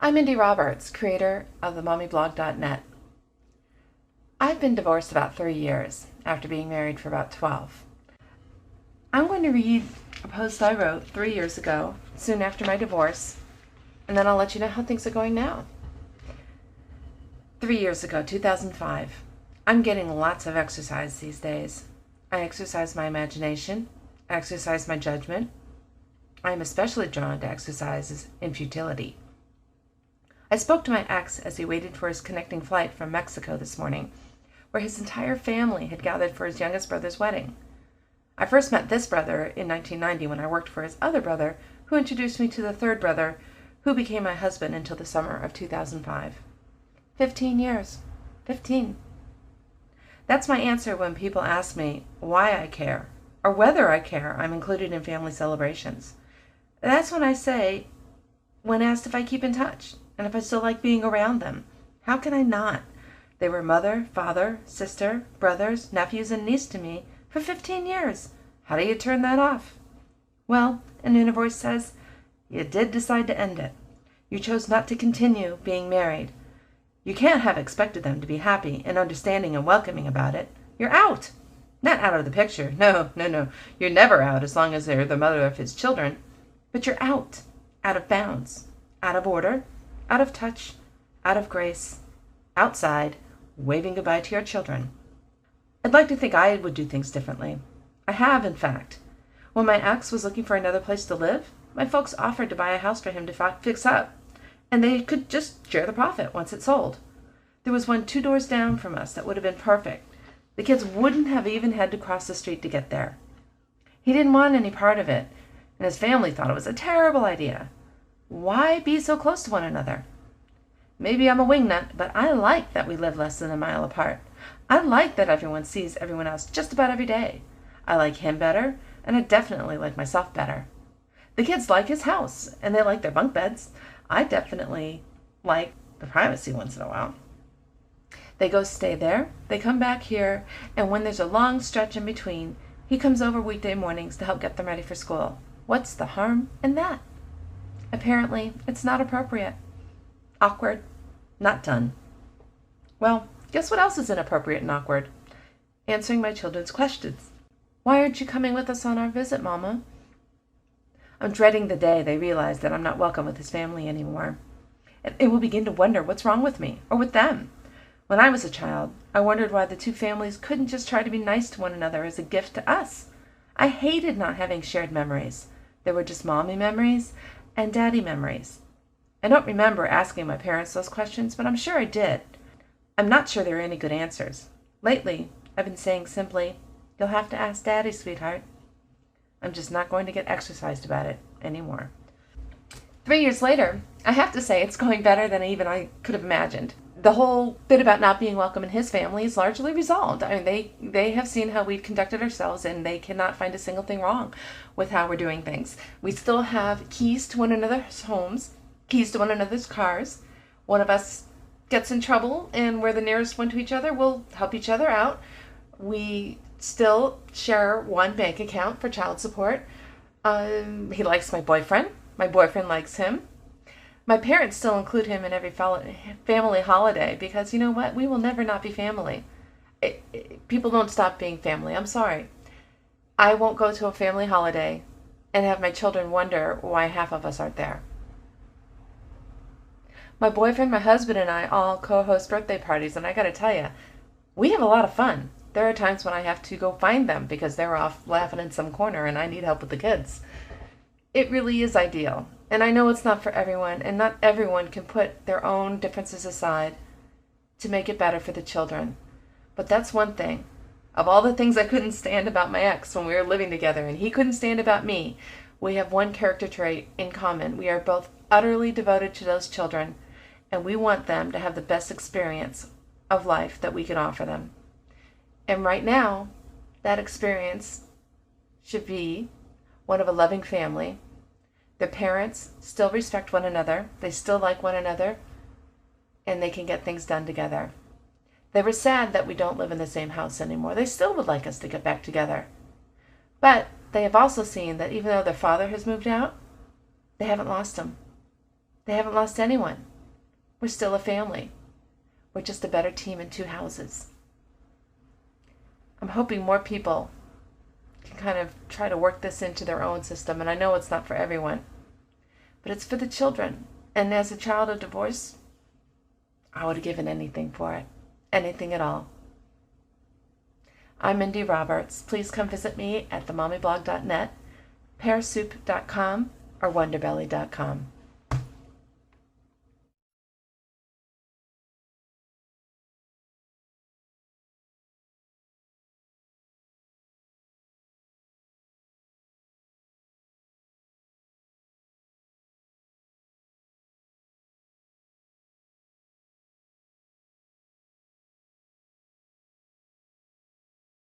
I'm Mindy Roberts, creator of themommyblog.net. I've been divorced about 3 years after being married for about 12. I'm going to read a post I wrote 3 years ago, soon after my divorce, and then I'll let you know how things are going now. 3 years ago, 2005. I'm getting lots of exercise these days. I exercise my imagination. I exercise my judgment. I am especially drawn to exercises in futility. I spoke to my ex as he waited for his connecting flight from Mexico this morning, where his entire family had gathered for his youngest brother's wedding. I first met this brother in 1990 when I worked for his other brother, who introduced me to the third brother, who became my husband until the summer of 2005. 15 years. 15. That's my answer when people ask me why I care, or whether I care I'm included in family celebrations. That's when I say, when asked if I keep in touch, and if I still like being around them. How can I not? They were mother, father, sister, brothers, nephews, and niece to me for 15 years. How do you turn that off? Well, an inner voice says, you did decide to end it. You chose not to continue being married. You can't have expected them to be happy and understanding and welcoming about it. You're out. Not out of the picture. No. You're never out as long as they're the mother of his children. But you're out. Out of bounds. Out of order. Out of touch, out of grace, outside, waving goodbye to your children. I'd like to think I would do things differently. I have, in fact. When my ex was looking for another place to live, my folks offered to buy a house for him to fix up, and they could just share the profit once it sold. There was one 2 doors down from us that would have been perfect. The kids wouldn't have even had to cross the street to get there. He didn't want any part of it, and his family thought it was a terrible idea. Why be so close to one another? Maybe I'm a wingnut, but I like that we live less than a mile apart. I like that everyone sees everyone else just about every day. I like him better, and I definitely like myself better. The kids like his house, and they like their bunk beds. I definitely like the privacy once in a while. They go stay there, they come back here, and when there's a long stretch in between, he comes over weekday mornings to help get them ready for school. What's the harm in that? Apparently, it's not appropriate. Awkward. Not done. Well, guess what else is inappropriate and awkward? Answering my children's questions. Why aren't you coming with us on our visit, Mama? I'm dreading the day they realize that I'm not welcome with his family anymore. They will begin to wonder what's wrong with me, or with them. When I was a child, I wondered why the two families couldn't just try to be nice to one another as a gift to us. I hated not having shared memories. There were just mommy memories and daddy memories. I don't remember asking my parents those questions, but I'm sure I did. I'm not sure there are any good answers. Lately, I've been saying simply, you'll have to ask Daddy, sweetheart. I'm just not going to get exercised about it anymore. 3 years later, I have to say it's going better than even I could have imagined. The whole bit about not being welcome in his family is largely resolved. I mean, they have seen how we've conducted ourselves, and they cannot find a single thing wrong with how we're doing things. We still have keys to one another's homes, keys to one another's cars. One of us gets in trouble, and we're the nearest one to each other, we'll help each other out. We still share one bank account for child support. He likes my boyfriend. My boyfriend likes him. My parents still include him in every family holiday because, you know what? We will never not be family. People don't stop being family. I'm sorry. I won't go to a family holiday and have my children wonder why half of us aren't there. My boyfriend, my husband, and I all co-host birthday parties, and I gotta tell you, we have a lot of fun. There are times when I have to go find them because they're off laughing in some corner and I need help with the kids. It really is ideal. And I know it's not for everyone, and not everyone can put their own differences aside to make it better for the children. But that's one thing. Of all the things I couldn't stand about my ex when we were living together, and he couldn't stand about me, we have one character trait in common. We are both utterly devoted to those children, and we want them to have the best experience of life that we can offer them. And right now, that experience should be one of a loving family. Their parents still respect one another, they still like one another, and they can get things done together. They were sad that we don't live in the same house anymore. They still would like us to get back together. But they have also seen that even though their father has moved out, they haven't lost him. They haven't lost anyone. We're still a family. We're just a better team in two houses. I'm hoping more people can kind of try to work this into their own system, and I know it's not for everyone, but it's for the children. And as a child of divorce, I would have given anything for it. Anything at all. I'm Mindy Roberts. Please come visit me at themomlyblog.net, pearsoup.com, or wonderbelly.com.